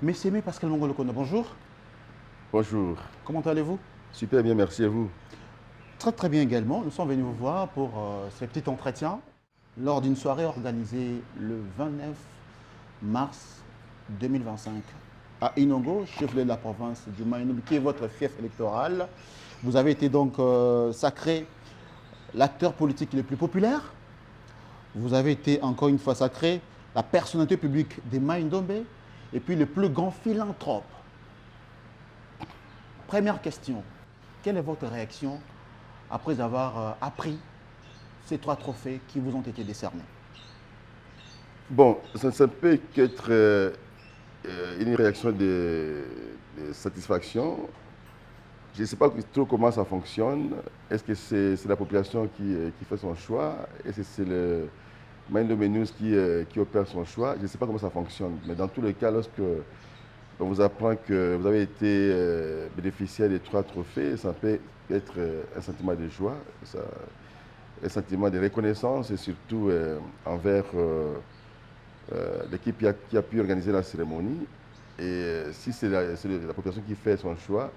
Messémé Pascal Mongolokono, bonjour. Bonjour. Comment allez-vous? Super bien, merci à vous. Très très bien également. Nous sommes venus vous voir pour ce petit entretien lors d'une soirée organisée le 29 mars 2025 à Inongo, chef-lieu de la province du Maïnobi, qui est votre fief électoral. Vous avez été donc sacré l'acteur politique le plus populaire. Vous avez été encore une fois sacré la personnalité publique des Maïndombe et puis le plus grand philanthrope. Première question, quelle est votre réaction après avoir appris ces 3 trophées qui vous ont été décernés? Bon, ça ne peut qu'être une réaction de satisfaction. Je ne sais pas trop comment ça fonctionne. Est-ce que c'est la population qui fait son choix? Est-ce que c'est le Maïndombe News qui opère son choix? Je ne sais pas comment ça fonctionne. Mais dans tous les cas, lorsque on vous apprend que vous avez été bénéficiaire des 3 trophées, ça peut être un sentiment de joie, un sentiment de reconnaissance et surtout envers l'équipe qui a pu organiser la cérémonie. Et si c'est la population qui fait son choix,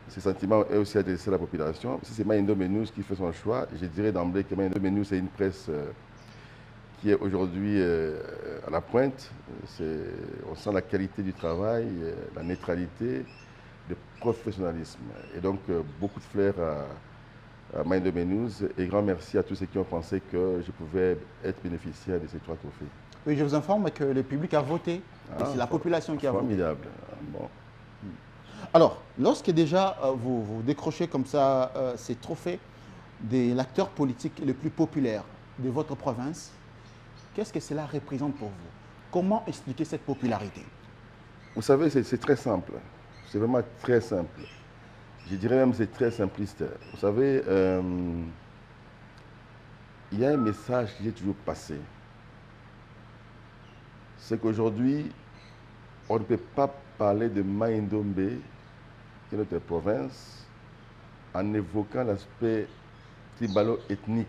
ce sentiment est aussi adressé à la population. Si c'est Maïndombe News qui fait son choix, je dirais d'emblée que Maïndombe News est une presse qui est aujourd'hui à la pointe. On sent la qualité du travail, la neutralité, le professionnalisme. Et donc, beaucoup de fleurs à Maïndombe News et grand merci à tous ceux qui ont pensé que je pouvais être bénéficiaire de ces 3 trophées. Oui, je vous informe que le public a voté. Et c'est la population qui a voté. Formidable. Bon. Alors, lorsque déjà vous décrochez comme ça ces trophées de l'acteur politique le plus populaire de votre province, qu'est-ce que cela représente pour vous? Comment expliquer cette popularité? Vous savez, c'est très simple. C'est vraiment très simple. Je dirais même que c'est très simpliste. Vous savez, il y a un message que j'ai toujours passé. C'est qu'aujourd'hui, on ne peut pas parler de Maïndombe, qui est notre province, en évoquant l'aspect tribalo-ethnique.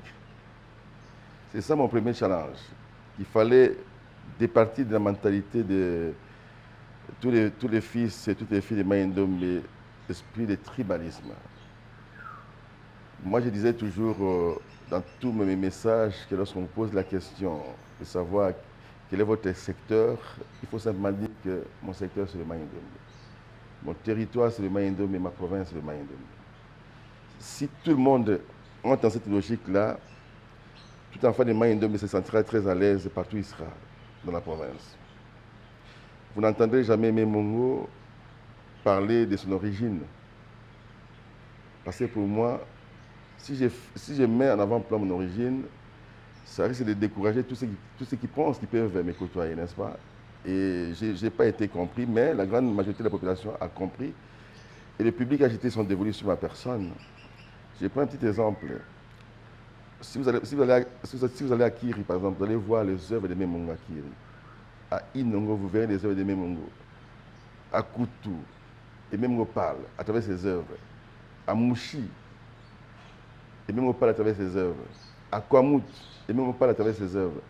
C'est ça mon premier challenge. Il fallait départir de la mentalité de tous les fils et toutes les filles de Maïndombe, esprit de tribalisme. Moi, je disais toujours dans tous mes messages que lorsqu'on me pose la question de savoir quel est votre secteur, il faut simplement dire que mon secteur, c'est le Maïndombe. Mon territoire, c'est le Maïndombe et ma province, c'est le Maïndombe. Si tout le monde entre dans cette logique-là, tout enfant de Maïndombe se sentira très à l'aise partout où il sera dans la province. Vous n'entendrez jamais Memongo parler de son origine. Parce que pour moi, si je mets en avant-plan mon origine, ça risque de décourager tous ceux qui pensent qu'ils peuvent me côtoyer, n'est-ce pas? Et je n'ai pas été compris, mais la grande majorité de la population a compris. Et le public a jeté son dévolu sur ma personne. Je prends un petit exemple. Si vous allez à Kiri, par exemple, vous allez voir les œuvres de Memongo à Kiri. À Inongo, vous verrez les œuvres de Memongo. À Koutou, et Memongo parle à travers ses œuvres. À Mouchi, et Memongo parle à travers ses œuvres. À Kwamout, et Memongo parle à travers ses œuvres.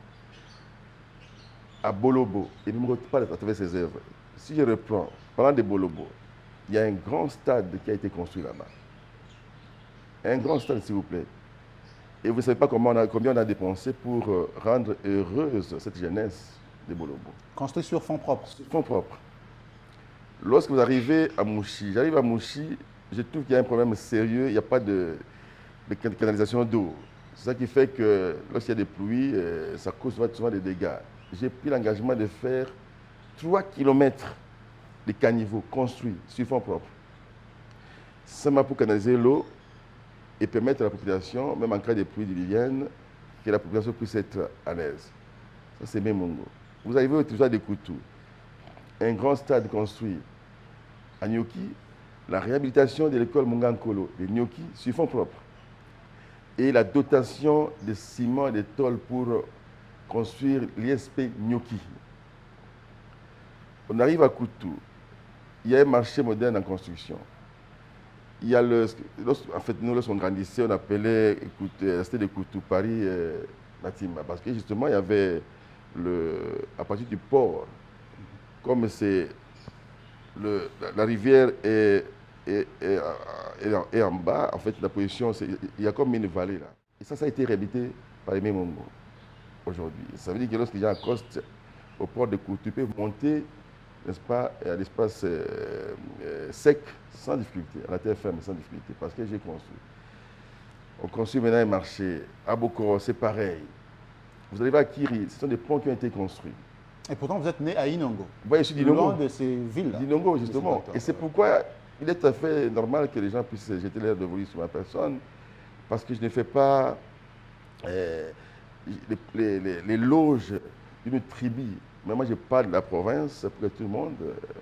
À Bolobo, et Memongo parle à travers ses œuvres. Si je reprends, parlant de Bolobo, il y a un grand stade qui a été construit là-bas. Un grand stade, s'il vous plaît. Et vous ne savez pas combien on a dépensé pour rendre heureuse cette jeunesse de Bolobo. Construit sur fonds propres. Sur fonds propres. Lorsque vous arrivez à Mouchi, j'arrive à Mouchi, je trouve qu'il y a un problème sérieux, il n'y a pas de canalisation d'eau. C'est ça qui fait que lorsqu'il y a des pluies, ça cause souvent des dégâts. J'ai pris l'engagement de faire 3 km de caniveaux construits sur fonds propres. Seulement pour canaliser l'eau et permettre à la population, même en cas de pluie diluvienne, que la population puisse être à l'aise. Ça, c'est Memongo. Vous arrivez au territoire de Koutou, un grand stade construit à Nyoki, la réhabilitation de l'école Mungankolo de Nyoki sur fonds propres et la dotation de ciment et de tôle pour construire l'ISP Nyoki. On arrive à Koutou, il y a un marché moderne en construction. Il y a en fait, nous, lorsqu'on grandissait, on appelait la cité de Koutou, Paris, Matimba, parce que justement, il y avait à partir du port, comme c'est la rivière est en bas, en fait, la position, il y a comme une vallée là. Et ça a été réhabilité par les Mongo aujourd'hui. Ça veut dire que lorsque les gens accostent au port de Koutou, ils peuvent monter, n'est-ce pas, à l'espace sec sans difficulté, à la terre ferme sans difficulté, parce que j'ai construit. On construit maintenant un marché. À Bokoro, c'est pareil. Vous arrivez à Kiri, ce sont des ponts qui ont été construits. Et pourtant, vous êtes né à Inongo. Oui, je suis d'Inongo. Loin de ces villes-là. D'Inongo, justement. Et c'est pourquoi il est tout à fait normal que les gens puissent jeter l'air de voler sur ma personne, parce que je ne fais pas les loges d'une tribu. Mais moi, je parle de la province pour que tout le monde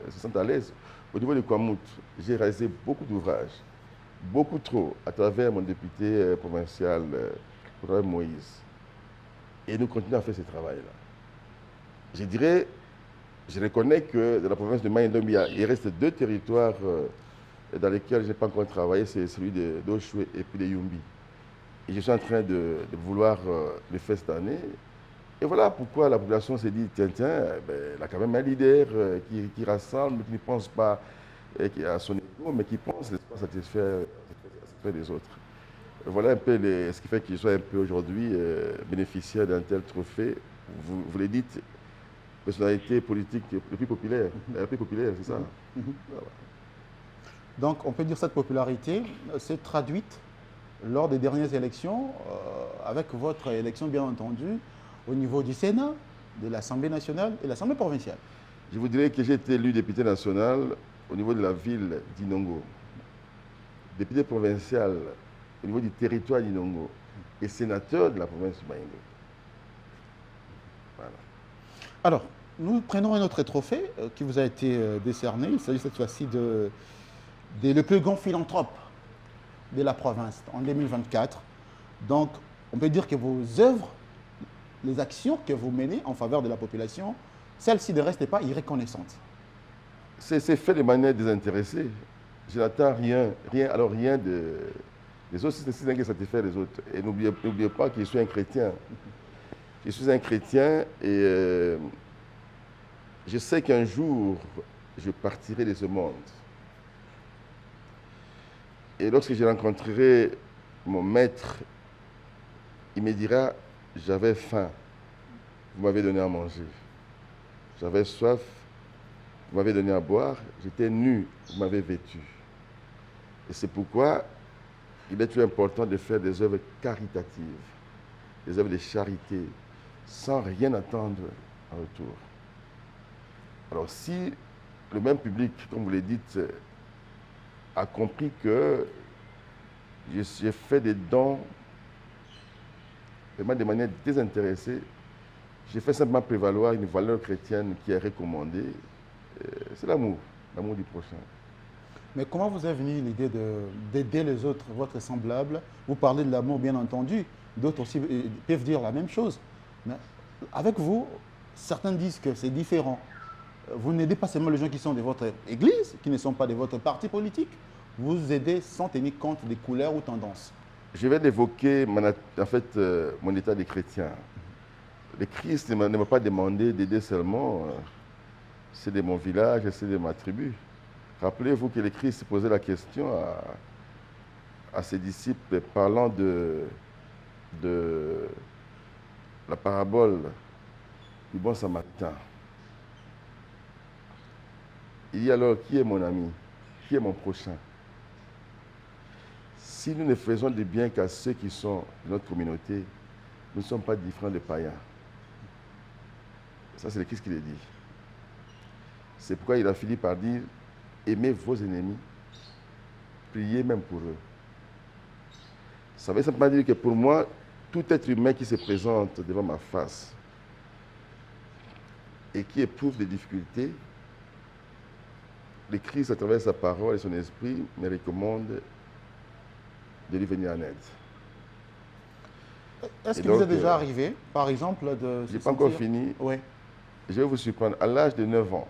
se sente à l'aise. Au niveau de Kwamouth, j'ai réalisé beaucoup d'ouvrages, beaucoup trop, à travers mon député provincial, Moïse. Et nous continuons à faire ce travail-là. Je dirais, je reconnais que dans la province de Maïndombe, il reste 2 territoires dans lesquels je n'ai pas encore travaillé, c'est celui d'Oshwe et puis de Yumbi. Et je suis en train de vouloir le faire cette année. Et voilà pourquoi la population s'est dit, tiens, elle a quand même un leader qui rassemble, qui ne pense pas à son ego, mais qui pense n'est-ce pas, satisfaire les autres. Voilà un peu ce qui fait que je sois un peu aujourd'hui bénéficiaire d'un tel trophée. Vous le dites, personnalité politique le plus populaire. La plus populaire, c'est ça. Voilà. Donc, on peut dire que cette popularité s'est traduite lors des dernières élections, avec votre élection, bien entendu, au niveau du Sénat, de l'Assemblée nationale et de l'Assemblée provinciale. Je vous dirais que j'ai été élu député national au niveau de la ville d'Inongo, député provincial au niveau du territoire d'Inongo et sénateur de la province du Maïngo. Voilà. Alors, nous prenons un autre trophée qui vous a été décerné. Il s'agit cette fois-ci de le plus grand philanthrope de la province en 2024. Donc, on peut dire que vos œuvres, les actions que vous menez en faveur de la population, celles-ci ne restent pas irreconnaissantes. C'est fait de manière désintéressée. Je n'attends rien des autres, c'est ce qui satisfait les autres. Et n'oubliez pas que je suis un chrétien. Je suis un chrétien et je sais qu'un jour, je partirai de ce monde. Et lorsque je rencontrerai mon maître, il me dira, j'avais faim, vous m'avez donné à manger. J'avais soif, vous m'avez donné à boire. J'étais nu, vous m'avez vêtu. Et c'est pourquoi il est très important de faire des œuvres caritatives, des œuvres de charité, sans rien attendre en retour. Alors si le même public, comme vous le dites, a compris que j'ai fait des dons vraiment de manière désintéressée, j'ai fait simplement prévaloir une valeur chrétienne qui est recommandée. C'est l'amour du prochain. Mais comment vous est venue l'idée d'aider les autres, votre semblable? Vous parlez de l'amour, bien entendu. D'autres aussi peuvent dire la même chose. Mais avec vous, certains disent que c'est différent. Vous n'aidez pas seulement les gens qui sont de votre église, qui ne sont pas de votre parti politique. Vous aidez sans tenir compte des couleurs ou tendances. Je vais évoquer mon état de chrétien. Le Christ ne m'a pas demandé d'aider seulement, c'est de mon village, c'est de ma tribu. Rappelez-vous que le Christ posait la question à ses disciples parlant de la parabole du bon samaritain. Il dit alors, qui est mon ami? Qui est mon prochain? Si nous ne faisons du bien qu'à ceux qui sont de notre communauté, nous ne sommes pas différents des païens. Ça, c'est le Christ qui le dit. C'est pourquoi il a fini par dire, aimez vos ennemis, priez même pour eux. Ça veut simplement dire que pour moi, tout être humain qui se présente devant ma face et qui éprouve des difficultés, le Christ, à travers sa parole et son esprit, me recommande de lui venir en aide. Est-ce qu'il vous est déjà arrivé, par exemple, de... Je n'ai pas encore fini. Oui. Je vais vous surprendre. À l'âge de 9 ans,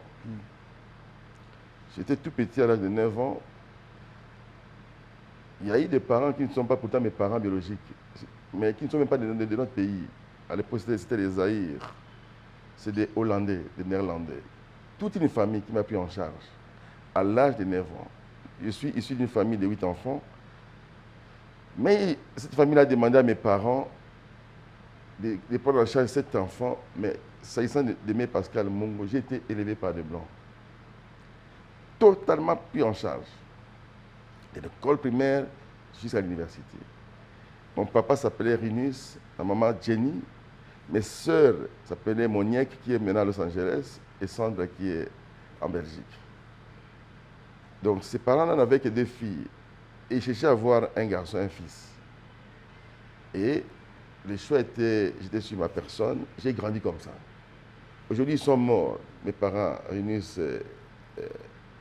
j'étais tout petit à l'âge de 9 ans, il y a eu des parents qui ne sont pas pourtant mes parents biologiques, mais qui ne sont même pas de notre pays. À l'époque, c'était les Zaïre. C'est des Hollandais, des Néerlandais. toute une famille qui m'a pris en charge à l'âge de 9 ans. Je suis issu d'une famille de 8 enfants. Mais cette famille a demandé à mes parents de prendre en charge 7 enfants. Mais s'agissant de mes Pascal Mongo, j'ai été élevé par des Blancs. Totalement pris en charge. De l'école primaire jusqu'à l'université. Mon papa s'appelait Rinus, ma maman Jenny. Mes sœurs s'appelaient Monique, qui est maintenant à Los Angeles, et Sandra, qui est en Belgique. Donc, ses parents n'en avaient que 2 filles. Et ils cherchaient à avoir un garçon, un fils. Et le choix était, j'étais sur ma personne, j'ai grandi comme ça. Aujourd'hui, ils sont morts, mes parents, Rinus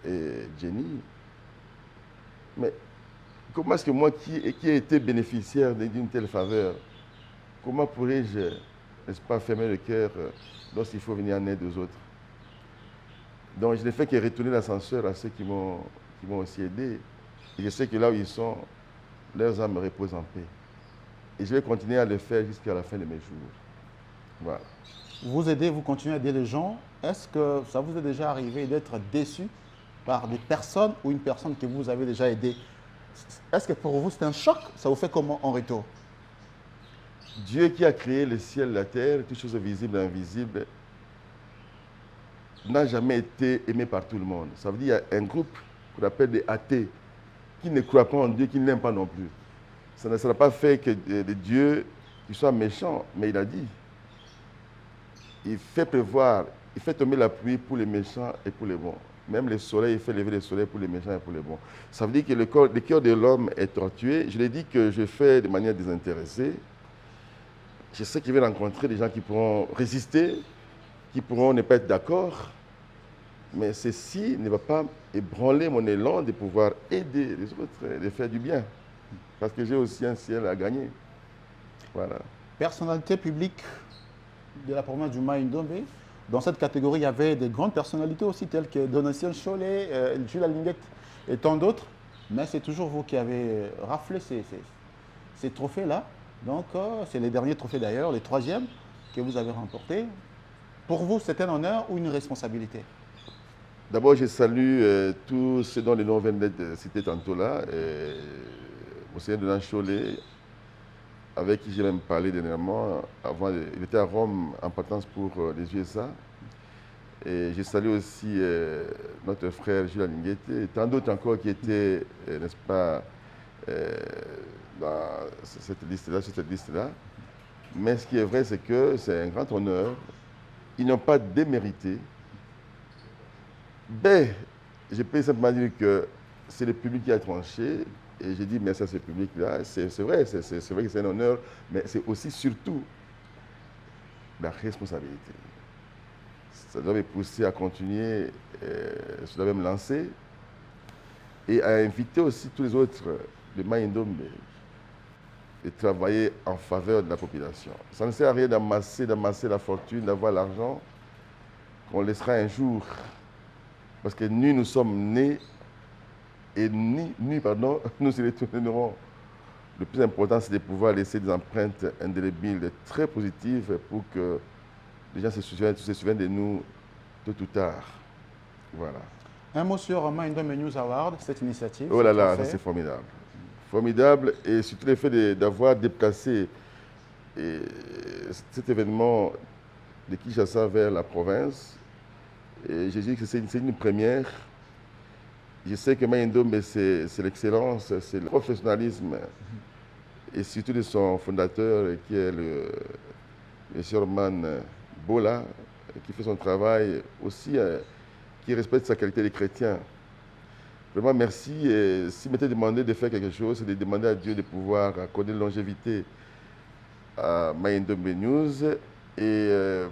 et Jenny. Mais comment est-ce que moi, qui ai été bénéficiaire d'une telle faveur, comment pourrais-je, n'est-ce pas, fermer le cœur lorsqu'il faut venir en aide aux autres? Donc, je n'ai fait que retourner l'ascenseur à ceux qui m'ont aussi aidé. Et je sais que là où ils sont, leurs âmes reposent en paix. Et je vais continuer à le faire jusqu'à la fin de mes jours. Voilà. Vous aidez, vous continuez à aider les gens. Est-ce que ça vous est déjà arrivé d'être déçu par des personnes ou une personne que vous avez déjà aidée? Est-ce que pour vous c'est un choc? Ça vous fait comment en retour? Dieu qui a créé le ciel, la terre, toutes choses visibles et invisibles, n'a jamais été aimé par tout le monde. Ça veut dire qu'il y a un groupe qu'on appelle des athées qui ne croient pas en Dieu, qui ne l'aiment pas non plus. Ça ne sera pas fait que de Dieu qu'il soit méchant, mais il a dit. Il fait pleuvoir, il fait tomber la pluie pour les méchants et pour les bons. Même le soleil, il fait lever le soleil pour les méchants et pour les bons. Ça veut dire que le cœur de l'homme est tortué. Je l'ai dit que je fais de manière désintéressée. Je sais qu'il va rencontrer des gens qui pourront résister, qui pourront ne pas être d'accord. Mais ceci ne va pas ébranler mon élan de pouvoir aider les autres, de faire du bien. Parce que j'ai aussi un ciel à gagner. Voilà. Personnalité publique de la province du Mai-Ndombe. Dans cette catégorie, il y avait des grandes personnalités aussi, telles que Donatien Cholet, Jules Alinguet et tant d'autres. Mais c'est toujours vous qui avez raflé ces trophées-là. Donc, c'est les derniers trophées d'ailleurs, les 3e que vous avez remportés. Pour vous, c'est un honneur ou une responsabilité? D'abord, je salue tous ceux dont les noms viennent d'être cités tantôt là. Monsieur Donatien Cholet, avec qui j'ai même parlé dernièrement. Avant, il était à Rome en partance pour les USA. Et je salue aussi notre frère Jules Alinguete et tant d'autres encore qui étaient, n'est-ce pas, dans cette liste-là, Mais ce qui est vrai, c'est que c'est un grand honneur. Ils n'ont pas démérité. Ben, je peux simplement dire que c'est le public qui a tranché. Et j'ai dit merci à ce public-là. C'est vrai que c'est un honneur, mais c'est aussi surtout la responsabilité. Ça doit me pousser à continuer, ça doit me lancer et à inviter aussi tous les autres de Mai-Ndombe de travailler en faveur de la population. Ça ne sert à rien d'amasser la fortune, d'avoir l'argent qu'on laissera un jour. Parce que nous sommes nés et nous y retournerons. Le plus important, c'est de pouvoir laisser des empreintes indélébiles très positives pour que les gens se souviennent de nous tôt ou tard. Voilà. Un mot sur Mai-Ndombe News Award, cette initiative. Oh là là, ça c'est formidable. Formidable, et surtout le fait d'avoir déplacé cet événement de Kinshasa vers la province. Et j'ai dit que c'est une première. Je sais que Mai-Ndombe, c'est l'excellence, c'est le professionnalisme, et surtout de son fondateur, qui est le M. Orman Bola, qui fait son travail aussi, qui respecte sa qualité de chrétien. Vraiment, merci. Et s'il m'était demandé de faire quelque chose, c'est de demander à Dieu de pouvoir accorder longévité à Mai-Ndombe News et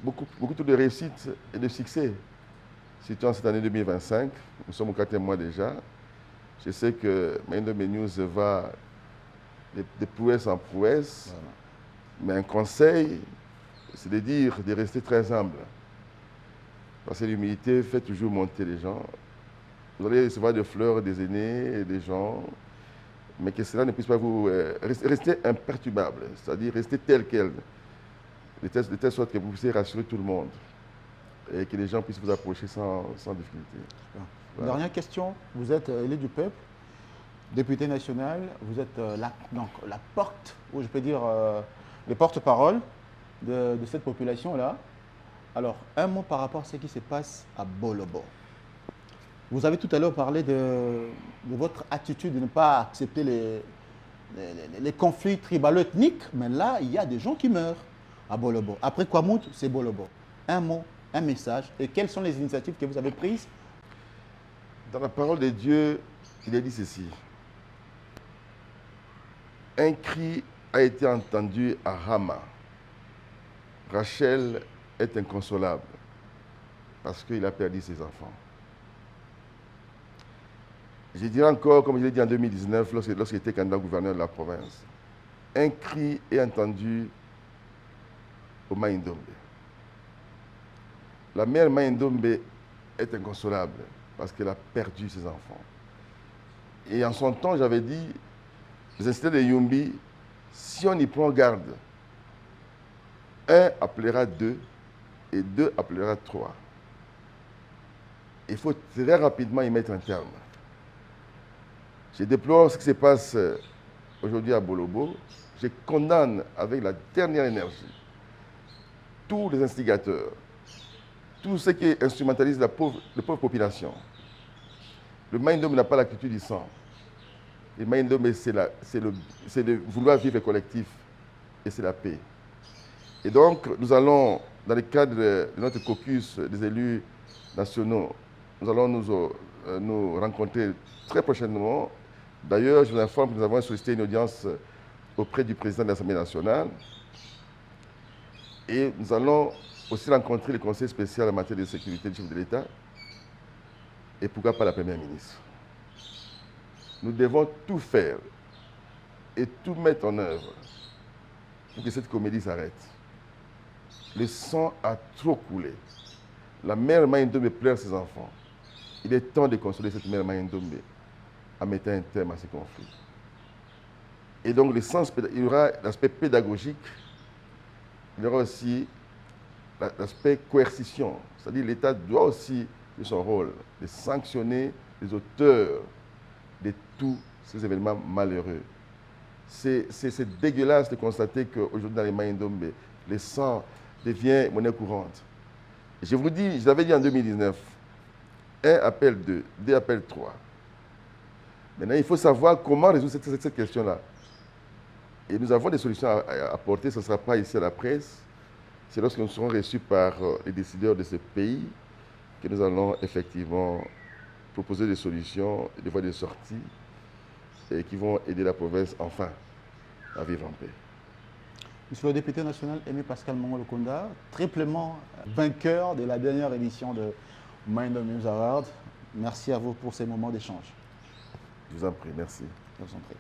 beaucoup de réussite et de succès. Surtout en cette année 2025, nous sommes au 4e mois déjà. Je sais que Mai-Ndombe News va de prouesse en prouesse, voilà. Mais un conseil, c'est de rester très humble. Parce que l'humilité fait toujours monter les gens. Vous allez recevoir des fleurs des aînés et des gens, mais que cela ne puisse pas vous... rester imperturbable, c'est-à-dire rester tel quel, de telle sorte que vous puissiez rassurer tout le monde. et que les gens puissent vous approcher sans difficulté. Voilà. Dernière question, vous êtes élu du peuple, député national, vous êtes donc, la porte, ou je peux dire le porte-parole de cette population-là. Alors, un mot par rapport à ce qui se passe à Bolobo. Vous avez tout à l'heure parlé de votre attitude de ne pas accepter les conflits tribalo-ethniques, mais là, il y a des gens qui meurent à Bolobo. Après Kwamout, c'est Bolobo. Un mot, un message, et quelles sont les initiatives que vous avez prises? Dans la parole de Dieu, il est dit ceci. Un cri a été entendu à Rama. Rachel est inconsolable parce qu'il a perdu ses enfants. Je dirais encore, comme je l'ai dit en 2019, lorsqu'il était candidat gouverneur de la province, un cri est entendu au Maïndombe. La mère Maïndombe est inconsolable parce qu'elle a perdu ses enfants. Et en son temps, j'avais dit, les incidents de Yumbi, si on y prend garde, un appellera deux et deux appellera trois. Il faut très rapidement y mettre un terme. Je déplore ce qui se passe aujourd'hui à Bolobo. Je condamne avec la dernière énergie tous les instigateurs, tous ceux qui instrumentalisent la pauvre population. Le Maïndombe n'a pas la culture du sang. Le Maïndombe, c'est le vouloir vivre collectif et c'est la paix. Et donc, nous allons, dans le cadre de notre caucus des élus nationaux, nous allons nous rencontrer très prochainement. D'ailleurs, je vous informe que nous avons sollicité une audience auprès du président de l'Assemblée nationale. Et nous allons aussi rencontrer le conseil spécial en matière de sécurité du chef de l'État. Et pourquoi pas la première ministre. Nous devons tout faire et tout mettre en œuvre pour que cette comédie s'arrête. Le sang a trop coulé. La mère Maïndombe pleure ses enfants. Il est temps de consoler cette mère Maïndombe en mettant un terme à ces conflits. Et donc, il y aura l'aspect pédagogique, il y aura aussi l'aspect coercition. C'est-à-dire l'État doit aussi jouer son rôle de sanctionner les auteurs de tous ces événements malheureux. C'est dégueulasse de constater qu'aujourd'hui, dans les Maïndombe, le sang devient monnaie courante. Je vous dis, je l'avais dit en 2019, un appelle deux, deux appellent trois. Maintenant, il faut savoir comment résoudre cette question-là. Et nous avons des solutions à apporter, ce ne sera pas ici à la presse. C'est lorsque nous serons reçus par les décideurs de ce pays que nous allons effectivement proposer des solutions, des voies de sortie et qui vont aider la province enfin à vivre en paix. Monsieur le député national Aimé Pascal Mongolo-Kounda, triplement vainqueur de la dernière édition de Maïndombe News Award. Merci à vous pour ces moments d'échange. Je vous en prie, merci. Je vous en prie.